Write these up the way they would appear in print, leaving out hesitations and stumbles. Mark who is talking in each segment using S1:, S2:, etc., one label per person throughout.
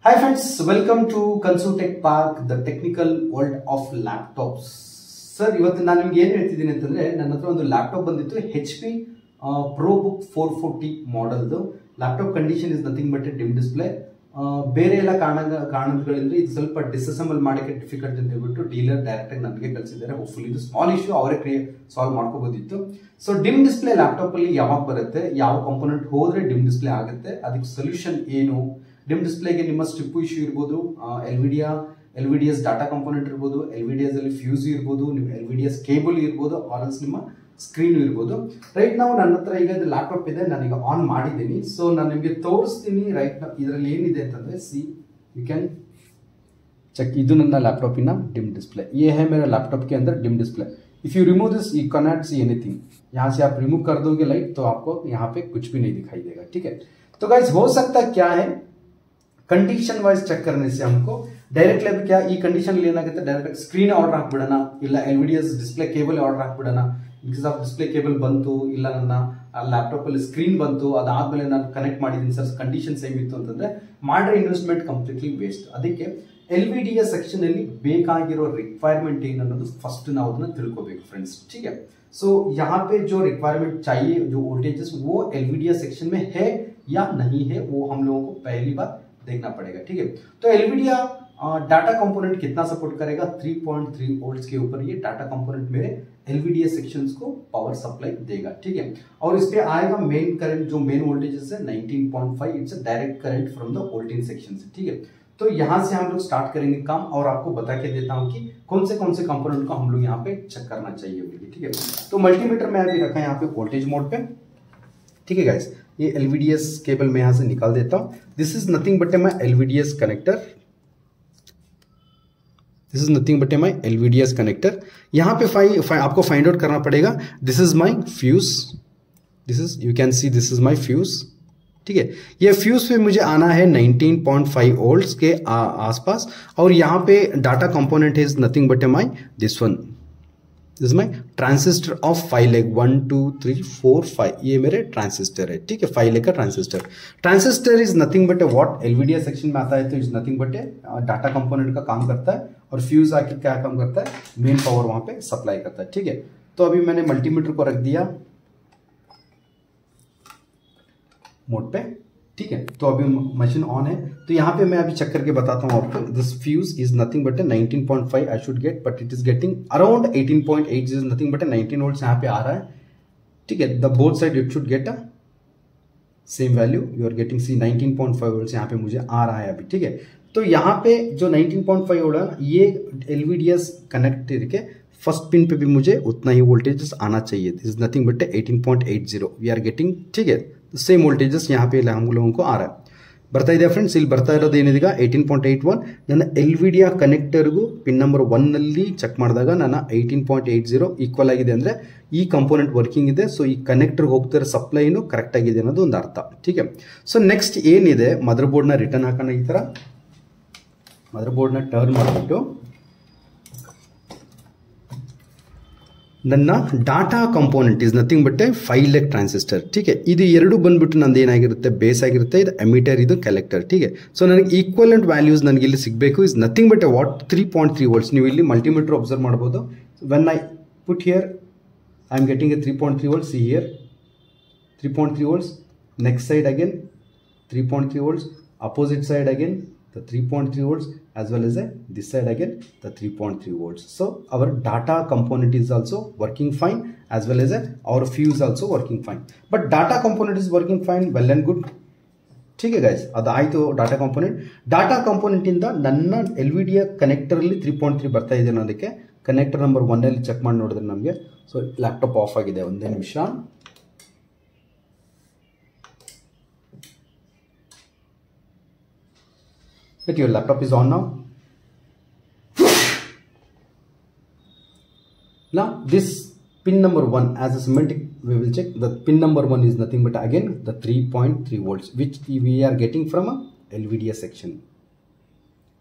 S1: Hi friends, welcome to Consutech Park, the technical world of laptops. Sir ಇವತ್ತು ನಾನು ನಿಮ್ಗೆ ಏನು ಹೇಳ್ತಿದ್ದೀನಿ ಅಂತಂದ್ರೆ ನನ್ನ ಹತ್ರ ಒಂದು ಲ್ಯಾಪ್ಟಾಪ್ ಬಂದಿತ್ತು HP ProBook 440 ಮಾಡೆಲ್ದು. Laptop condition is nothing but a dim display. ಬೇರೆ ಎಲ್ಲ ಕಾರಣಗಳಿಂದ ಇದು ಸ್ವಲ್ಪ ಡಿಸ್ಅಸೆಂಬಲ್ ಮಾಡೋಕ್ಕೆ ಡಿಫಿಕಲ್ಟ್ ಅಂತ ಹೇಳ್ಬಿಟ್ಟು ಡೀಲರ್ ಡೈರೆಕ್ಟ್ ಆಗಿ ನನಗೆ ಕಳಿಸಿದ್ದಾರೆ. ಹೋಪ್ಫುಲಿ ಇದು ಸ್ಮಾಲ್ ಇಶ್ಯೂ ಅವರೇ ಸಾಲ್ವ್ ಮಾಡ್ಕೋಬೋದಿತ್ತು. ಸೊ ಡಿಮ್ ಡಿಸ್ಪ್ಲೇ ಲ್ಯಾಪ್ಟಾಪ್ ಅಲ್ಲಿ ಯಾವಾಗ ಬರುತ್ತೆ, ಯಾವ ಕಾಂಪೋನೆಂಟ್ ಹೋದ್ರೆ ಡಿಮ್ ಡಿಸ್ಪ್ಲೇ ಆಗುತ್ತೆ, ಅದಕ್ಕೆ ಸೊಲ್ಯೂಷನ್ ಏನು, ಡಿಮ್ ಡಿಸ್ಪ್ಲೇಗೆ ನಿಮ್ಮ ಸ್ಟ್ರಿಪ್ ಇಶ್ಯೂ ಇರ್ಬೋದು, ಎಲ್ವಿಡಿಎಸ್ ಡಾಟಾ ಕಾಂಪೋನೆಂಟ್ ಇರ್ಬೋದು, ಎಲ್ವಿಡಿಎಸ್ ಅಲ್ಲಿ ಫ್ಯೂಸ್ ಇರ್ಬೋದು, ನಿಮ್ಮ ಎಲ್ವಿಡಿಎಸ್ ಕೇಬಲ್ ಇರ್ಬೋದು, ಆರ್ಎಲ್ಸ್ ನಿಮ್ಮ ಸ್ಕ್ರೀನ್ ಇರ್ಬೋದು. ರೈಟ್ ನಾವು ನನ್ನ ಹತ್ರ ಈಗ ಲ್ಯಾಪ್ಟಾಪ್ ಇದೆ, ನಾನೀಗ ಆನ್ ಮಾಡಿದ್ದೀನಿ. ಸೊ ನಾನು ನಿಮಗೆ ತೋರಿಸ್ತೀನಿ. ರೈಟ್ ನಾವು ಇದರಲ್ಲಿ ಏನಿದೆ ಅಂತಂದ್ರೆ ಸಿ ಯು ಕ್ಯಾನ್ ಚೆಕ್. ಇದು ನನ್ನ ಲ್ಯಾपटॉप डिम डिस्प्ले. ये है मेरा लैपटॉप के अंदर dim display. If you remove this you can not see anything. यहाँ से आप रिमूव कर दोगे लाइट तो आपको यहाँ पे कुछ भी नहीं दिखाई देगा. ठीक है, तो गाइस हो सकता क्या है ಕಂಡೀಷನ್ ವೈಸ್ ಚೆಕ್ करने से हमको डायरेक्टली अभी क्या ಈ ಕಂಡೀಷನ್ ಏನಾಗುತ್ತೆ, ಡೈರೆಕ್ಟ್ ಸ್ಕ್ರೀನ್ ಆರ್ಡರ್ ಹಾಕ್ಬಿಡೋಣ, ಇಲ್ಲ ಎಲ್ವಿಡಿಎಸ್ ಡಿಸ್ಪ್ಲೇ ಕೇಬಲ್ ಆರ್ಡರ್ ಹಾಕ್ಬಿಡೋಣ. ಬಿಕಾಸ್ ಆಫ್ ಡಿಸ್ಪ್ಲೇ ಕೇಬಲ್ ಬಂತು, ಇಲ್ಲ ನನ್ನ ಲ್ಯಾಪ್ಟಾಪ್ ಅಲ್ಲಿ ಸ್ಕ್ರೀನ್ ಬಂತು, ಅದಾದ್ಮೇಲೆ ನಾನು ಕನೆಕ್ಟ್ ಮಾಡಿದ್ದೀನಿ ಸರ್, ಕಂಡೀಷನ್ ಸೇಮ್ ಇತ್ತು ಅಂತಂದ್ರೆ ಮಾಡ್ರೆ ಇನ್ವೆಸ್ಟ್ಮೆಂಟ್ ಕಂಪ್ಲೀಟ್ಲಿ ವೇಸ್ಟ್. ಅದಕ್ಕೆ ಎಲ್ವಿಡಿಎಸ್ ಸೆಕ್ಷನ್ ಅಲ್ಲಿ ಬೇಕಾಗಿರೋ ರಿಕ್ವೈರ್ಮೆಂಟ್ ಏನು ಅನ್ನೋದು ಫಸ್ಟ್ ನಾವು ಅದನ್ನ ತಿಳ್ಕೋಬೇಕು ಫ್ರೆಂಡ್ಸ್. ठीक है, सो यहाँ पे जो रिक्वायरमेंट चाहिए, जो वोल्टेजेस वो एलवीडीएस सेक्शन में है या नहीं है, वो हम लोगों को पहली बार देखना पड़ेगा. ठीक है, तो एलवीडिया डाटा कंपोनेंट कितना सपोर्ट करेगा, 3.3 वोल्ट्स के ऊपर ये डाटा कंपोनेंट मेरे एलवीडीएस सेक्शंस को पावर सप्लाई देगा. ठीक है, और इस पे आएगा मेन करंट, जो मेन वोल्टेजेस है 19.5, it's a direct current from the voltage section से. ठीक है, तो यहाँ से हम लोग स्टार्ट करेंगे काम, और आपको बता के देता हूँ कि कौन से कंपोनेंट को हम लोग यहाँ पे चेक करना चाहिए. ठीक है, तो मल्टीमीटर में अभी रखा है यहाँ पे वोल्टेज मोड पे. ठीक है गाइस, ये एलवीडीएस केबल मैं यहाँ से निकाल देता हूँ. This is nothing but my LVDS connector. This is nothing but my LVDS connector. यहाँ पे आपको फाइंड आउट करना पड़ेगा. This is my fuse. This is you can see this is my fuse. ठीक है, ये फ्यूज पे मुझे आना है 19.5 वोल्ट्स के आसपास, और यहाँ पे data component is nothing but my this one. This is my transistor off 5 leg 1 2 3 4 5. ये मेरे ट्रांसिस्टर है. ठीक है, 5 लेग का transistor. Transistor is nothing but A what, LVDS section में आता है तो is nothing but A data component का काम करता है, और फ्यूज आके क्या काम करता है, मेन पावर वहां पे सप्लाई करता है. ठीक है, तो अभी मैंने मल्टीमीटर को रख दिया मोड पे. ठीक है, तो अभी मशीन ऑन है, तो यहाँ पे मैं अभी चेक करके बताता हूँ आपको. This fuse is nothing but 19.5 I should get, but it is getting around 18.8. Is nothing but 19 volts यहाँ पे आ रहा है. ठीक है, the both side it should get a same value. You are getting see 19.5 volts यहाँ पे मुझे आ रहा है अभी. ठीक है, तो यहाँ पे जो 19.5 वोल्ट है ये एलवीडीएस कनेक्टर के फर्स्ट पिन पे भी मुझे उतना ही वोल्टेज आना चाहिए. This is nothing but 18.80 we are getting. ठीक है, ಸೇಮ್ ವೋಲ್ಟೇಜಸ್ यहाँ पे हम लोगों को आ रहा है. ಬರ್ತಾ ಇದೆ ಫ್ರೆಂಡ್ಸ್, ಇಲ್ಲಿ ಬರ್ತಾ ಇರೋದು ಏನಿದೀಗ 18.81. ನನ್ನ ಎಲ್ವಿಡಿಯಾ ಕನೆಕ್ಟರ್ಗೂ ಪಿನ್ ನಂಬರ್ 1 ನಲ್ಲಿ ಚೆಕ್ ಮಾಡಿದಾಗ ನನ್ನ 18.80 ಈಕ್ವಲ್ ಆಗಿದೆ, ಅಂದ್ರೆ ಈ ಕಂಪೋನೆಂಟ್ ವರ್ಕಿಂಗ್ ಇದೆ. ಸೊ ಈ ಕನೆಕ್ಟರ್ ಹೋಗ್ತಿರೋ ಸಪ್ಲೈನು ಕರೆಕ್ಟ್ ಆಗಿದೆ ಅನ್ನೋದು ಒಂದು ಅರ್ಥ. ठीक है, ಸೊ ನೆಕ್ಸ್ಟ್ ಏನಿದೆ, ಮದರ್ ಬೋರ್ಡ್ನ ರಿಟರ್ನ್ ಹಾಕೋಣ. ಈ ತರ ಮದರ್ ಬೋರ್ಡ್ನ ಟರ್ನ್ ಮಾಡಿಬಿಟ್ಟು ನನ್ನ data component is nothing but A 5 leg transistor. ठीक है, ಇದು ಎರಡು ಬಂದ್ಬಿಟ್ಟು ನಂದು ಏನಾಗಿರುತ್ತೆ, ಬೇಸ್ ಆಗಿರುತ್ತೆ, ಇದು ಎಮಿಟರ್, ಇದು ಕಲೆಕ್ಟರ್. ठीक है, ಸೊ ನನಗೆ ಈಕ್ವಲೆಂಟ್ ವ್ಯಾಲ್ಯೂಸ್ ನನಗೆ ಇಲ್ಲಿ ಸಿಗಬೇಕು. Is nothing but A what 3.3 volts. ನೀವು ಇಲ್ಲಿ ಮಲ್ಟಿಮೀಟರ್ ಅಬ್ಸರ್ವ್ ಮಾಡ್ಬೋದು. When I put here I am getting A 3.3 volts. See here 3.3 volts. Next side again 3.3 volts, opposite side again the 3.3 volts, as well as this side again the 3.3 volts. So our data component is also working fine, as well as our fuse also working fine. But data component is working fine, well and good. ठीक है guys, ಅದು ಆಯಿತು data component ಇಂದ ನನ್ನ ಎಲ್ವಿಡಿಯಾ connector ಅಲ್ಲಿ 3.3 ಬರ್ತಾ ಇದೆ ಅನ್ನೋದಕ್ಕೆ ಕನೆಕ್ಟರ್ ನಂಬರ್ 1 ಅಲ್ಲಿ ಚೆಕ್ ಮಾಡಿ ನೋಡಿದ್ರೆ ನಮಗೆ ಸೊ ಲ್ಯಾಪ್ಟಾಪ್ ಆಫ್ ಆಗಿದೆ. ಒಂದೇ ನಿಮಿಷ. That your laptop is on now. Now this pin number 1 as a semantic we will check. The pin number 1 is nothing but again the 3.3 volts which we are getting from a LVDS section.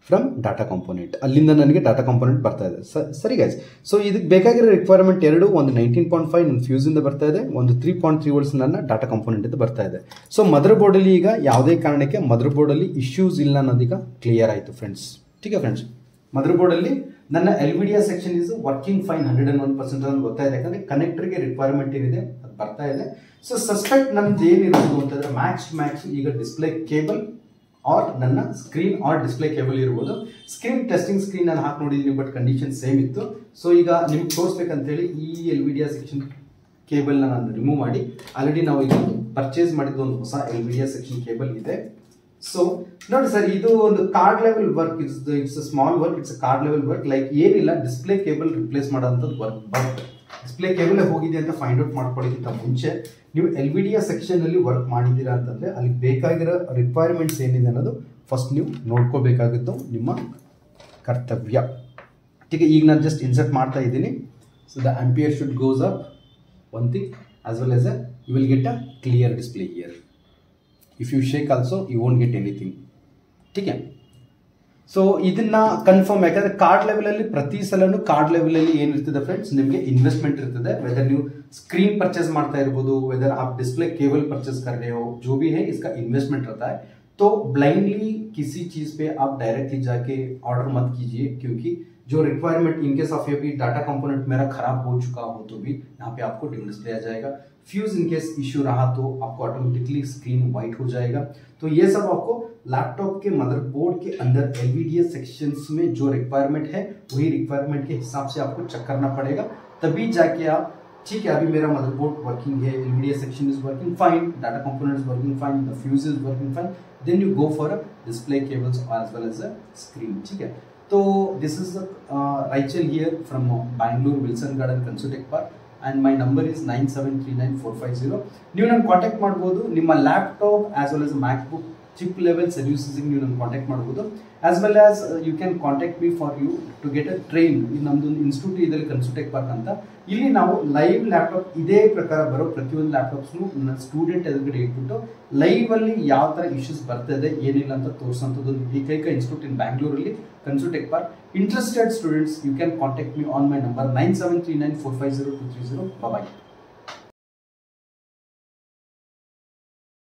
S1: From data component, ಅಲ್ಲಿಂದ ನನಗೆ data component ಬರ್ತಾ ಇದೆ. ಸರಿ guys, so ಇದಕ್ಕೆ ಬೇಕಾಗಿರೋ requirement ಎರಡು, ಒಂದು 19.5 ನನ್ನ ಫ್ಯೂಸಿಂದ ಬರ್ತಾ ಇದೆ, ಒಂದು 3.3 ವೋಲ್ಟ್ಸ್ ನನ್ನ ಡಾಟಾ ಕಾಂಪೋನೆಂಟ್ ಇಂದ ಬರ್ತಾ ಇದೆ. ಸೊ ಮದರ್ ಬೋರ್ಡಲ್ಲಿ ಈಗ ಯಾವುದೇ ಕಾರಣಕ್ಕೆ ಮದರ್ ಬೋರ್ಡಲ್ಲಿ ಇಶ್ಯೂಸ್ ಇಲ್ಲ ಅನ್ನೋದೀಗ ಕ್ಲಿಯರ್ ಆಯಿತು ಫ್ರೆಂಡ್ಸ್. ठीक है ಫ್ರೆಂಡ್ಸ್, ಮದರ್ ಬೋರ್ಡಲ್ಲಿ ನನ್ನ ಎಲ್ವಿಡಿಯಾ ಸೆಕ್ಷನ್ ಇಸ್ ವರ್ಕಿಂಗ್ ಫೈನ್ 101% ಅಂತ ಗೊತ್ತಾಯಿದೆ, ಯಾಕಂದ್ರೆ ಕನೆಕ್ಟರ್ಗೆ ರಿಕ್ವೈರ್ಮೆಂಟ್ ಏನಿದೆ ಅದು ಬರ್ತಾ ಇದೆ. ಸೊ ಸಸ್ಪೆಕ್ಟ್ ನಮ್ದು ಏನಿರ್ಬೋದು ಅಂತಂದ್ರೆ ಮ್ಯಾಕ್ಸ್ ಈಗ ಡಿಸ್ಪ್ಲೇ ಕೇಬಲ್ ಆರ್ ನನ್ನ ಸ್ಕ್ರೀನ್ ಆರ್ ಡಿಸ್ಪ್ಲೇ ಕೇಬಲ್ ಇರ್ಬೋದು. ಸ್ಕ್ರೀನ್ ಟೆಸ್ಟಿಂಗ್ ಸ್ಕ್ರೀನ್ ನಾನು ಹಾಕಿ ನೋಡಿದ್ದೀನಿ, ಬಟ್ ಕಂಡೀಷನ್ ಸೇಮ್ ಇತ್ತು. ಸೊ ಈಗ ನಿಮ್ಗೆ ತೋರಿಸ್ಬೇಕಂತೇಳಿ ಈ ಎಲ್ವಿಡಿಯಾ ಸೆಕ್ಷನ್ ಕೇಬಲ್ನ ನಾನು ರಿಮೂವ್ ಮಾಡಿ, ಆಲ್ರೆಡಿ ನಾವು ಈಗ ಪರ್ಚೇಸ್ ಮಾಡಿದ್ದು ಒಂದು ಹೊಸ ಎಲ್ವಿಡಿಯಾ ಸೆಕ್ಷನ್ ಕೇಬಲ್ ಇದೆ. ಸೊ ನೋಡಿ ಸರ್, ಇದು ಒಂದು card level work, it's small work, it's card level work. Like ಏನಿಲ್ಲ, ಡಿಸ್ಪ್ಲೇ ಕೇಬಲ್ ರಿಪ್ಲೇಸ್ ಮಾಡೋಂಥದ್ದು ವರ್ಕ್. ಡಿಸ್ಪ್ಲೇ ಕೇಬಲ್ ಹೋಗಿದೆ ಅಂತ ಫೈಂಡ್ ಔಟ್ ಮಾಡ್ಕೊಳ್ಳೋಕ್ಕಿಂತ ಮುಂಚೆ ನೀವು ಎಲ್ವಿಡಿಯಾ ಸೆಕ್ಷನ್ ಅಲ್ಲಿ ವರ್ಕ್ ಮಾಡಿದ್ದೀರಾ ಅಂತಂದ್ರೆ ಅಲ್ಲಿ ಬೇಕಾಗಿರೋ ರಿಕ್ವೈರ್ಮೆಂಟ್ಸ್ ಏನಿದೆ ಅನ್ನೋದು ಫಸ್ಟ್ ನೀವು ನೋಡ್ಕೋಬೇಕಾಗಿತ್ತು, ನಿಮ್ಮ ಕರ್ತವ್ಯ. ठीक है, ಈಗ ನಾನು ಜಸ್ಟ್ ಇನ್ಸರ್ಟ್ ಮಾಡ್ತಾ ಇದ್ದೀನಿ. So the ampere should goes up one thing, as well as you will get a clear display here. If you shake also you won't get anything. ठीक है, ಸೊ ಇದನ್ನ ಕನ್ಫರ್ಮ್, ಯಾಕಂದ್ರೆ ಕಾರ್ಡ್ ಲೆವೆಲ್ ಅಲ್ಲಿ ಪ್ರತಿ ಸಲನು card level ಅಲ್ಲಿ ಏನಿರ್ತದೆ friends, ನಿಮಗೆ investment ಇರ್ತದೆ. ವೆದರ್ ನೀವು स्क्रीन परचेज ಮಾಡ್ತಾ ಇರಬಹುದು, ವೆದರ್ आप डिस्प्ले केबल परचेज कर रहे हो, जो भी है इसका इन्वेस्टमेंट रहता है. तो ब्लाइंडली किसी चीज पे आप डायरेक्टली जाके ऑर्डर मत कीजिए, क्योंकि जो रिक्वायरमेंट इन केस ऑफ अभी डाटा कंपोनेंट मेरा खराब हो चुका हो तो भी यहाँ पे आपको डिम डिस्प्ले आ जाएगा. फ्यूज इन केस इश्यू रहा तो आपको ऑटोमेटिकली स्क्रीन व्हाइट हो जाएगा. तो ये सब आपको लैपटॉप के मदरबोर्ड के अंदर एलवीडीएस सेक्शंस में जो रिक्वायरमेंट है वही रिक्वायरमेंट के हिसाब से आपको चेक करना पड़ेगा, तभी जाके आप, ठीक है अभी मेरा मदरबोर्ड वर्किंग है, LVDS section is working fine, data component is working fine, the fuse is working fine, then you go for a display cables as well as a screen. ठीक है, तो this is Rachel here from Bangalore Wilson Garden Consutech Park and my number is 9739450. ನೀವು ನನ್ನ contact ಮಾಡಬಹುದು. ನಿಮ್ಮ laptop as well as MacBook chip level services ನೀವು ನನ್ನ contact ಮಾಡಬಹುದು. As well as you can contact me for you to get a train. ನಮ್ದು ಒಂದು institute ಇದರಲ್ಲಿ ಕನ್ಸುಟೆಕ್ ಪಾರ್ಕ್ ಅಂತ, ಇಲ್ಲಿ ನಾವು ಲೈವ್ ಲ್ಯಾಪ್ಟಾಪ್ ಇದೇ ಪ್ರಕಾರ ಬರೋ ಪ್ರತಿಯೊಂದು ಲ್ಯಾಪ್ಟಾಪ್ಸ್ನು ನನ್ನ ಸ್ಟೂಡೆಂಟ್ ಎದುರುಗಡೆ ಇಟ್ಬಿಟ್ಟು ಲೈವ್ ಅಲ್ಲಿ ಯಾವ ತರ ಇಶ್ಯೂಸ್ ಬರ್ತದೆ ಏನಿಲ್ಲ ಅಂತ ತೋರಿಸುವಂಥದ್ದು ಒಂದು ಏಕೈಕ ಇನ್ಸ್ಟಿಟ್ಯೂಟ್ ಇನ್ ಬ್ಯಾಂಗ್ಳೂರಲ್ಲಿ, Consutech Park. Interested students, you can contact me on my number 9739450230. Bye bye.